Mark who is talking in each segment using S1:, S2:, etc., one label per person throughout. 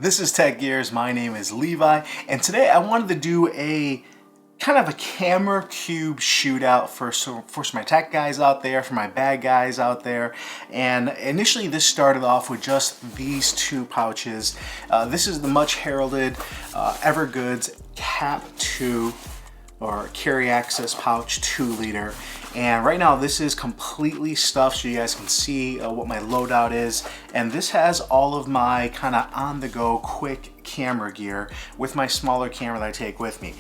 S1: This is Tech Gears. My name is Levi, and today I wanted to do a kind of a camera cube shootout for some of my tech guys out there, for my bag guys out there. And initially this started off with just these two pouches. This is the much heralded Evergoods Cap2 or carry access pouch 2-liter. And right now this is completely stuffed so you guys can see what my loadout is. And this has all of my kind of on-the-go quick camera gear with my smaller camera that I take with me.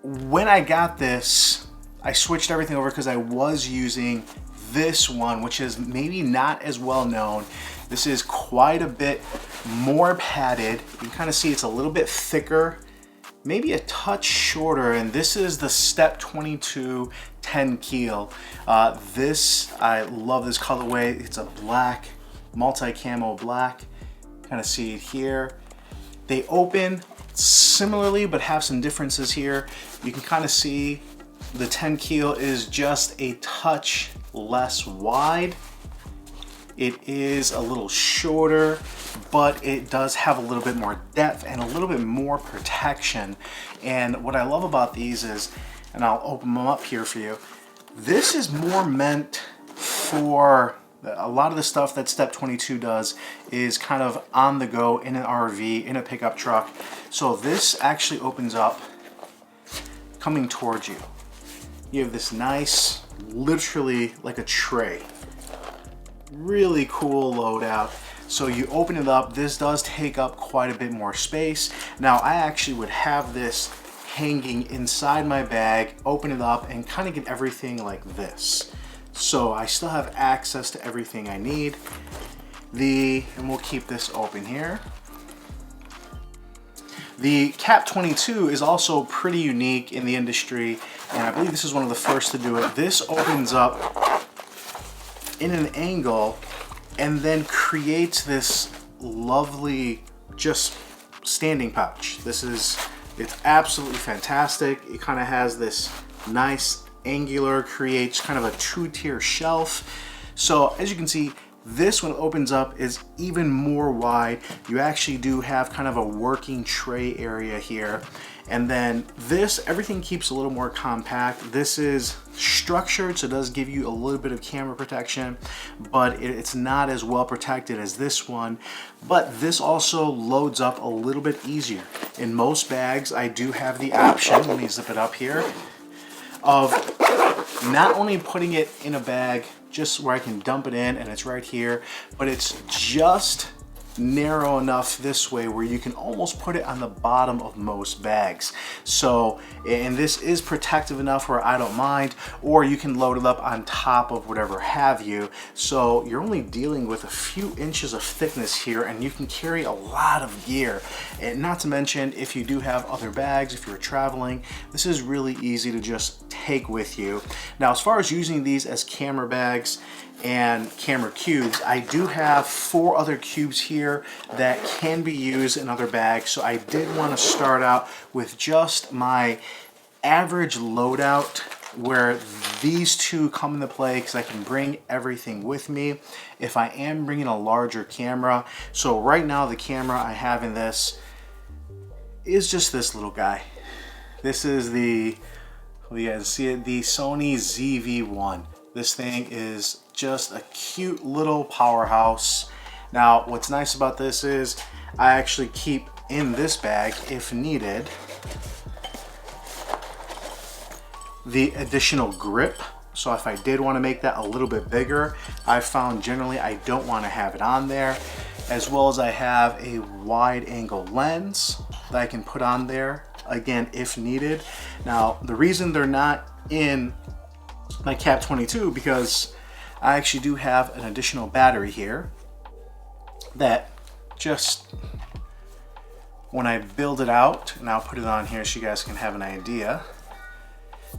S1: When I got this, I switched everything over because I was using this one, which is maybe not as well known. This is quite a bit more padded. You can kind of see it's a little bit thicker, maybe a touch shorter, and this is the Step22 Tenkile. I love this colorway. It's a black, multi-camo black. Kind of see it here. They open similarly, but have some differences here. You can kind of see the Tenkile is just a touch less wide. It is a little shorter, but it does have a little bit more depth and a little bit more protection. And what I love about these is, and I'll open them up here for you, this is more meant for a lot of the stuff that Step22 does is kind of on the go in an RV, in a pickup truck. So this actually opens up coming towards you. You have this nice, literally like a tray. Really cool loadout. So you open it up, this does take up quite a bit more space. Now I actually would have this hanging inside my bag, open it up and kind of get everything like this. So I still have access to everything I need. And we'll keep this open here. The Cap22 is also pretty unique in the industry, and I believe this is one of the first to do it. This opens up in an angle and then creates this lovely just standing pouch. It's absolutely fantastic. It kind of has this nice angular, creates kind of a two-tier shelf. So as you can see, this one opens up is even more wide. You actually do have kind of a working tray area here. And then this, everything keeps a little more compact. This is structured, so it does give you a little bit of camera protection, but it's not as well protected as this one. But this also loads up a little bit easier. In most bags, I do have the option, let me zip it up here, of not only putting it in a bag just where I can dump it in and it's right here, but it's just narrow enough this way where you can almost put it on the bottom of most bags. So, and this is protective enough where I don't mind, or you can load it up on top of whatever have you. So you're only dealing with a few inches of thickness here and you can carry a lot of gear. And not to mention, if you do have other bags, if you're traveling, this is really easy to just take with you. Now, as far as using these as camera bags and camera cubes, I do have 4 other cubes here that can be used in other bags. So I did want to start out with just my average loadout where these two come into play because I can bring everything with me if I am bringing a larger camera. So right now the camera I have in this is just this little guy. This is the, well, you guys see it, the Sony ZV-1. This thing is just a cute little powerhouse. Now, what's nice about this is I actually keep in this bag, if needed, the additional grip. So if I did want to make that a little bit bigger, I found generally I don't want to have it on there, as well as I have a wide angle lens that I can put on there, again, if needed. Now, the reason they're not in my Cap22 because I actually do have an additional battery here that just, when I build it out, and I'll put it on here so you guys can have an idea,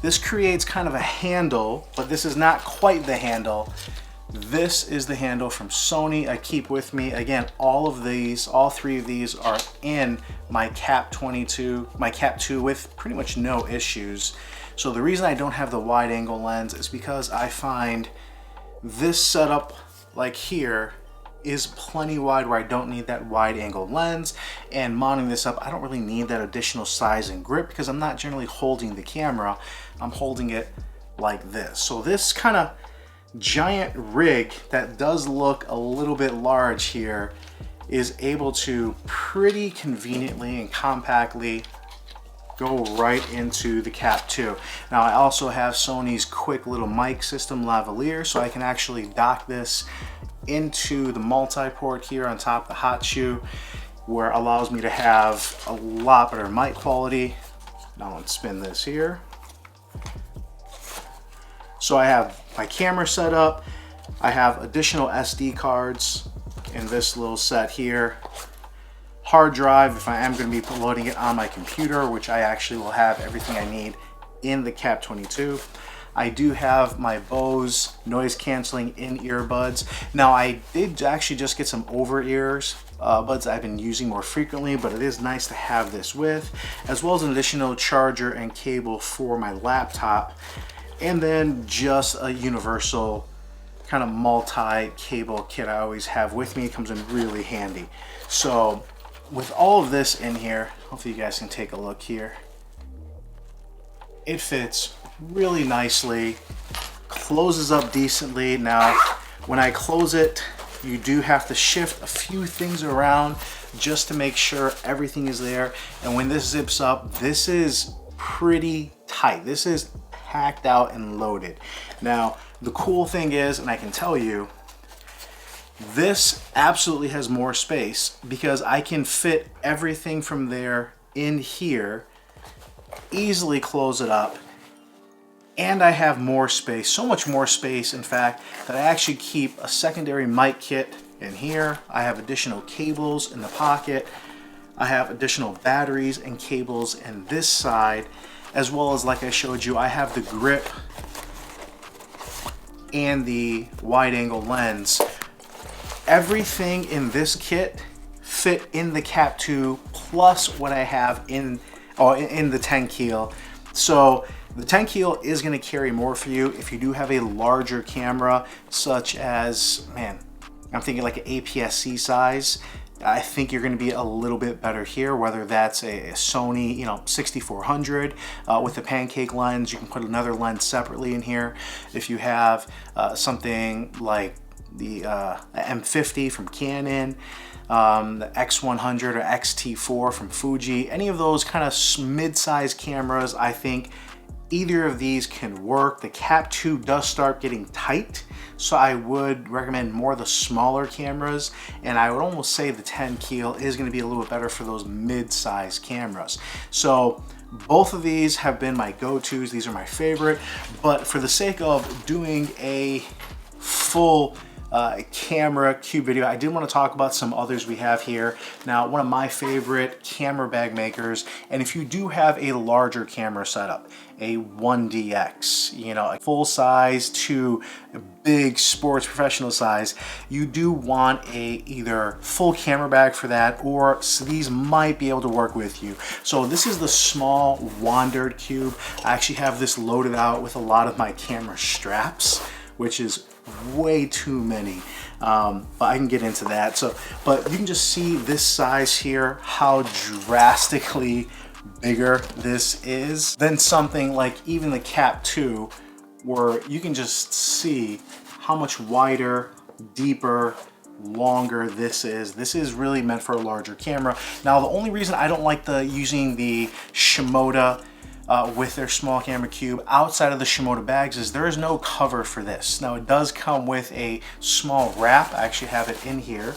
S1: this creates kind of a handle, but this is not quite the handle. This is the handle from Sony I keep with me. Again, all 3 of these are in my Cap22, my Cap2 with pretty much no issues. So the reason I don't have the wide angle lens is because I find this setup like here is plenty wide where I don't need that wide angle lens, and mounting this up, I don't really need that additional size and grip because I'm not generally holding the camera, I'm holding it like this. So this kind of giant rig that does look a little bit large here is able to pretty conveniently and compactly go right into the Cap2. Now I also have Sony's quick little mic system lavalier, so I can actually dock this into the multi-port here on top of the hot shoe, where it allows me to have a lot better mic quality. Now let's spin this here. So I have my camera set up, I have additional SD cards in this little set here, hard drive if I am going to be loading it on my computer, which I actually will have everything I need in the Cap22. I do have my Bose noise canceling in earbuds. Now I did actually just get some over ears buds I've been using more frequently, but it is nice to have this with, as well as an additional charger and cable for my laptop, and then just a universal kind of multi-cable kit I always have with me. It comes in really handy. So with all of this in here, hopefully you guys can take a look here. It fits really nicely, closes up decently. Now, when I close it, you do have to shift a few things around just to make sure everything is there. And when this zips up, this is pretty tight. This is packed out and loaded. Now, the cool thing is, and I can tell you, this absolutely has more space because I can fit everything from there in here, easily close it up, and I have more space, so much more space in fact, that I actually keep a secondary mic kit in here. I have additional cables in the pocket. I have additional batteries and cables in this side, as well as, like I showed you, I have the grip and the wide angle lens. Everything in this kit fit in the Cap2 plus what I have in the Tenkile. So the Tenkile is going to carry more for you if you do have a larger camera, such as, man, I'm thinking like an APS-C size. I think you're going to be a little bit better here, whether that's a Sony, 6400 with a pancake lens. You can put another lens separately in here. If you have something like the M50 from Canon, the X100 or X-T4 from Fuji, any of those kind of mid-size cameras, I think either of these can work. The Cap2 does start getting tight, so I would recommend more the smaller cameras, and I would almost say the Tenkile is going to be a little bit better for those mid-size cameras. So both of these have been my go-tos. These are my favorite, but for the sake of doing a full camera cube video, I did want to talk about some others we have here. Now, one of my favorite camera bag makers, and if you do have a larger camera setup, a 1DX, a full size to a big sports professional size, you do want a either full camera bag for that, or these might be able to work with you. So this is the small Wandrd cube. I actually have this loaded out with a lot of my camera straps, which is way too many, but I can get into that. So, but you can just see this size here, how drastically bigger this is than something like even the Cap2, where you can just see how much wider, deeper, longer this is. This is really meant for a larger camera. Now, the only reason I don't like using the Shimoda with their small camera cube outside of the Shimoda bags is there is no cover for this. Now, it does come with a small wrap. I actually have it in here.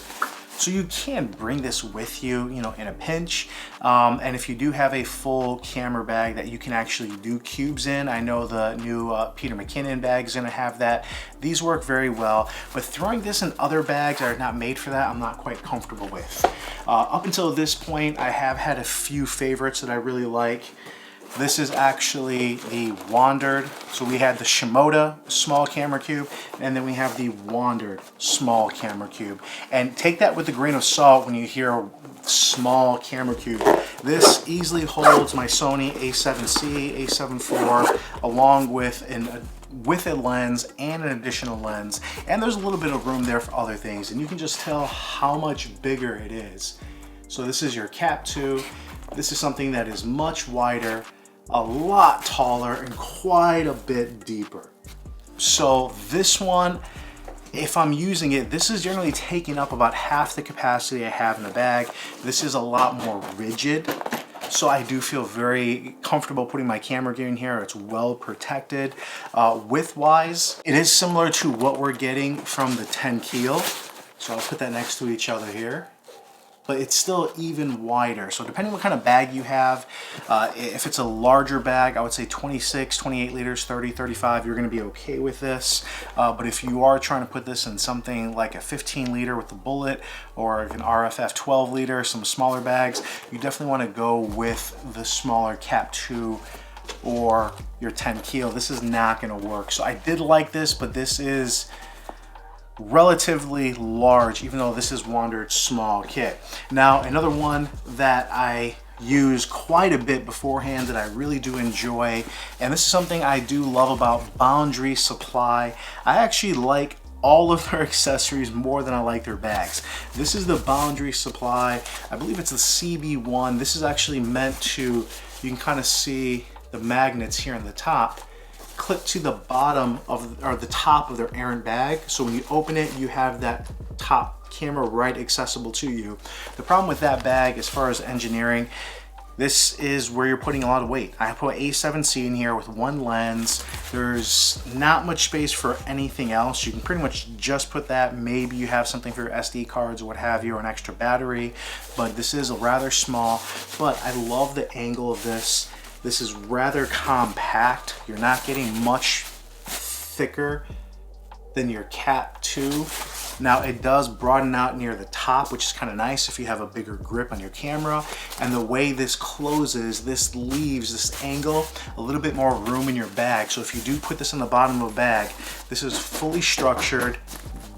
S1: So you can bring this with you, in a pinch. And if you do have a full camera bag that you can actually do cubes in, I know the new Peter McKinnon bag is gonna have that. These work very well, but throwing this in other bags that are not made for that, I'm not quite comfortable with. Up until this point, I have had a few favorites that I really like. This is actually the Wandrd. So we had the Shimoda small camera cube, and then we have the Wandrd small camera cube. And take that with a grain of salt when you hear small camera cube. This easily holds my Sony A7C, A7 IV, along with with a lens and an additional lens, and there's a little bit of room there for other things, and you can just tell how much bigger it is. So this is your Cap2. This is something that is much wider, a lot taller, and quite a bit deeper. So this one, if I'm using it, this is generally taking up about half the capacity I have in the bag. This is a lot more rigid, so I do feel very comfortable putting my camera gear in here. It's well protected. Width-wise, it is similar to what we're getting from the Tenkile. So I'll put that next to each other here. But it's still even wider. So depending what kind of bag you have, if it's a larger bag, I would say 26, 28 liters, 30, 35, you're gonna be okay with this. But if you are trying to put this in something like a 15 liter with the bullet, or an RFF 12 liter, some smaller bags, you definitely wanna go with the smaller Cap2 or your Tenkile. This is not gonna work. So I did like this, but this is relatively large, even though this is Wandrd's small kit. Now, another one that I use quite a bit beforehand that I really do enjoy, and this is something I do love about Boundary Supply. I actually like all of their accessories more than I like their bags. This is the Boundary Supply. I believe it's the CB1. This is actually meant to, you can kind of see the magnets here on the top, clip to the bottom of, or the top of their errand bag. So when you open it, you have that top camera right accessible to you. The problem with that bag, as far as engineering, this is where you're putting a lot of weight. I put A7C in here with one lens. There's not much space for anything else. You can pretty much just put that. Maybe you have something for your SD cards or what have you, or an extra battery, but this is rather small. But I love the angle of this. This is rather compact. You're not getting much thicker than your Cap2. Now it does broaden out near the top, which is kind of nice if you have a bigger grip on your camera. And the way this closes, this leaves this angle a little bit more room in your bag. So if you do put this in the bottom of a bag, this is fully structured,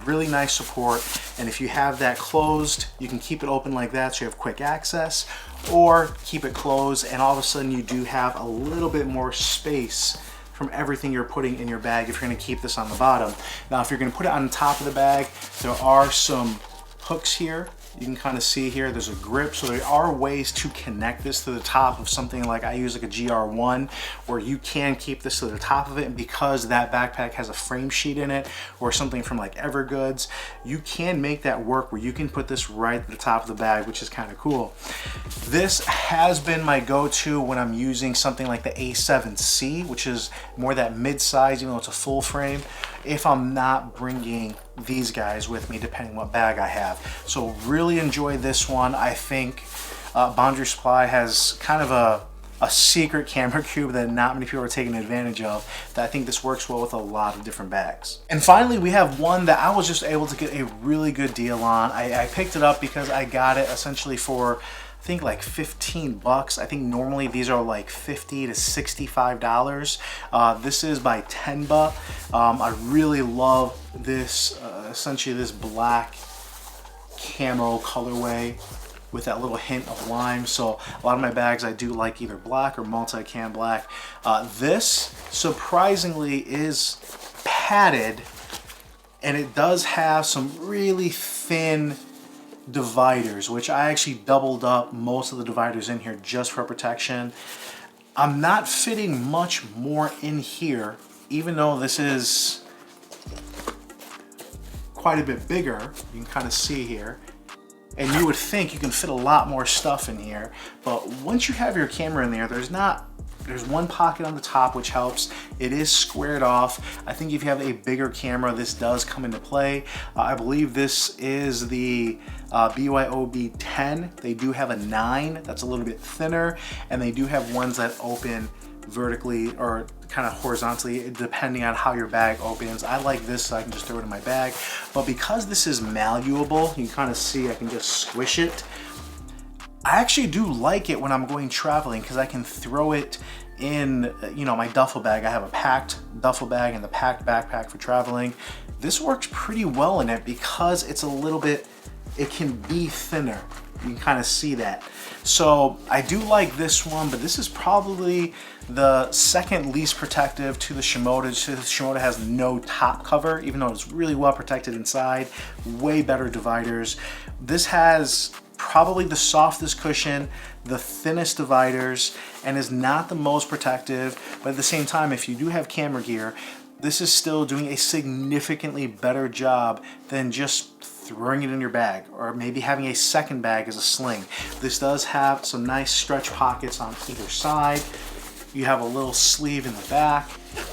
S1: really nice support. And if you have that closed, you can keep it open like that so you have quick access, or keep it closed and all of a sudden you do have a little bit more space from everything you're putting in your bag if you're going to keep this on the bottom. Now if you're going to put it on top of the bag, there are some hooks here. You can kind of see here, there's a grip. So there are ways to connect this to the top of something like I use like a GR1, where you can keep this to the top of it. And because that backpack has a frame sheet in it, or something from like Evergoods, you can make that work where you can put this right at the top of the bag, which is kind of cool. This has been my go-to when I'm using something like the A7C, which is more that mid-size, even though it's a full frame, if I'm not bringing these guys with me, depending what bag I have. So really enjoy this one. I think Boundary Supply has kind of a secret camera cube that not many people are taking advantage of, that I think this works well with a lot of different bags. And finally, we have one that I was just able to get a really good deal on. I picked it up because I got it essentially for, I think like 15 bucks. I think normally these are like $50 to $65. This is by Tenba. I really love this, essentially this black camo colorway with that little hint of lime. So a lot of my bags I do like either black or multi-cam black. This surprisingly is padded, and it does have some really thin dividers, which I actually doubled up most of the dividers in here just for protection. I'm not fitting much more in here, even though this is quite a bit bigger. You can kind of see here. And you would think you can fit a lot more stuff in here, but once you have your camera in there, there's one pocket on the top which helps. It is squared off. I think if you have a bigger camera, this does come into play. I believe this is the BYOB 10. They do have a 9 that's a little bit thinner, and they do have ones that open vertically or kind of horizontally depending on how your bag opens. I like this so I can just throw it in my bag, but because this is malleable, you can kind of see I can just squish it. I actually do like it when I'm going traveling because I can throw it in, you know, my duffel bag. I have a packed duffel bag and the packed backpack for traveling. This works pretty well in it because it's a little bit, it can be thinner. can kind of see that. So I do like this one, but this is probably the second least protective to the Shimoda. The Shimoda has no top cover, even though it's really well protected inside. Way better dividers. This has probably the softest cushion, the thinnest dividers, and is not the most protective. But at the same time, if you do have camera gear, this is still doing a significantly better job than just throwing it in your bag, or maybe having a second bag as a sling. This does have some nice stretch pockets on either side. You have a little sleeve in the back,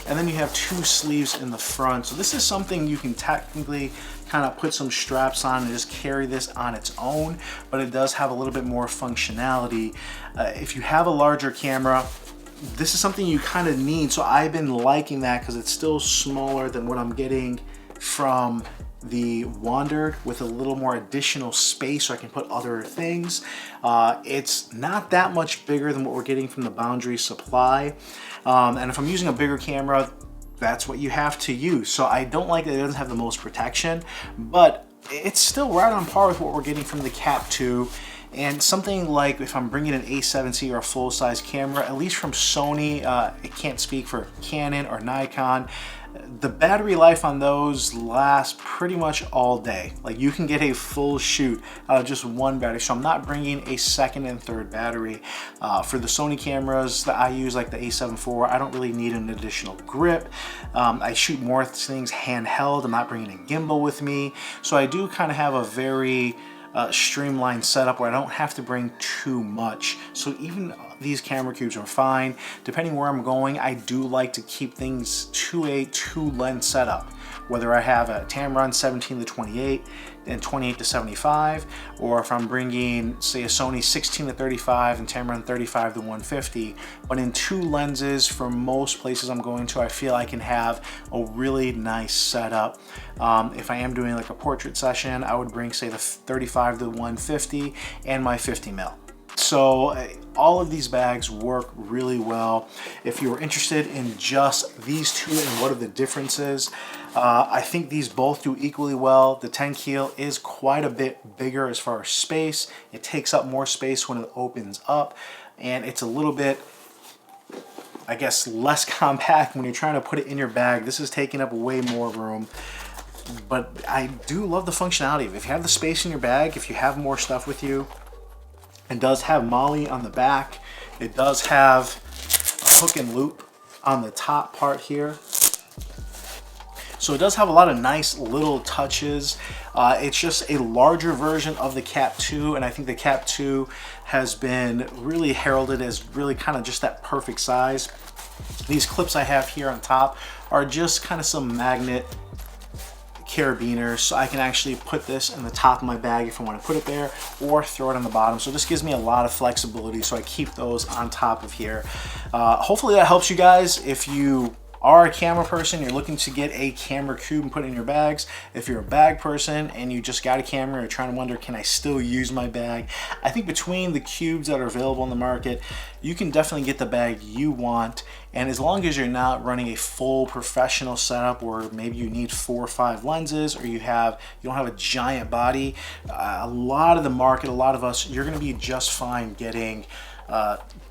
S1: and then you have two sleeves in the front. So this is something you can technically kind of put some straps on and just carry this on its own, but it does have a little bit more functionality. If you have a larger camera, this is something you kind of need. So I've been liking that because it's still smaller than what I'm getting from the Wandrd, with a little more additional space so I can put other things. It's not that much bigger than what we're getting from the Boundary Supply. And if I'm using a bigger camera, that's what you have to use. So I don't like that it doesn't have the most protection, but it's still right on par with what we're getting from the Cap2. And something like if I'm bringing an A7C or a full-size camera, at least from Sony, I can't speak for Canon or Nikon, the battery life on those lasts pretty much all day. Like, you can get a full shoot out of just one battery. So I'm not bringing a second and third battery. For the Sony cameras that I use, like the A7 IV, I don't really need an additional grip. I shoot more things handheld. I'm not bringing a gimbal with me. So I do kind of have a very streamlined setup where I don't have to bring too much. So even these camera cubes are fine. Depending where I'm going, I do like to keep things to a 2-lens setup. Whether I have a Tamron 17-28 and 28-75, or if I'm bringing, say, a Sony 16-35 and Tamron 35-150. But in 2 lenses, for most places I'm going to, I feel I can have a really nice setup. If I am doing like a portrait session, I would bring, say, the 35-150 and my 50mm. So all of these bags work really well. If you're interested in just these two and what are the differences, I think these both do equally well. The Tenkile is quite a bit bigger as far as space. It takes up more space when it opens up, and it's a little bit, I guess, less compact when you're trying to put it in your bag. This is taking up way more room. But I do love the functionality. If you have the space in your bag, if you have more stuff with you, it does have MOLLE on the back. It does have a hook and loop on the top part here. So it does have a lot of nice little touches. It's just a larger version of the Cap2, and I think the Cap2 has been really heralded as really kind of just that perfect size. These clips I have here on top are just kind of some magnet carabiners, so I can actually put this in the top of my bag if I want to put it there, or throw it on the bottom. So this gives me a lot of flexibility, so I keep those on top of here. Hopefully that helps you guys. If you are a camera person, you're looking to get a camera cube and put it in your bags. If you're a bag person and you just got a camera, you're trying to wonder, can I still use my bag? I think between the cubes that are available on the market, you can definitely get the bag you want. And as long as you're not running a full professional setup where maybe you need 4 or 5 lenses, or you don't have a giant body, a lot of the market, a lot of us, you're gonna be just fine getting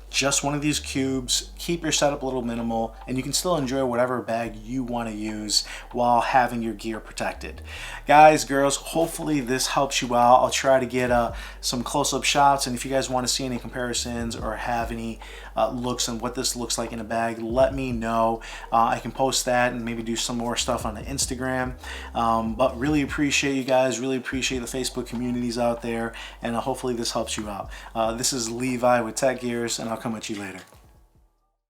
S1: just one of these cubes. Keep your setup a little minimal, and you can still enjoy whatever bag you want to use while having your gear protected. Guys, girls, hopefully this helps you out. I'll try to get some close-up shots, and if you guys want to see any comparisons or have any looks on what this looks like in a bag, let me know. I can post that and maybe do some more stuff on the Instagram. But really appreciate you guys, really appreciate the Facebook communities out there, and hopefully this helps you out. This is Levi with Tech Gears, and I'll come at you later.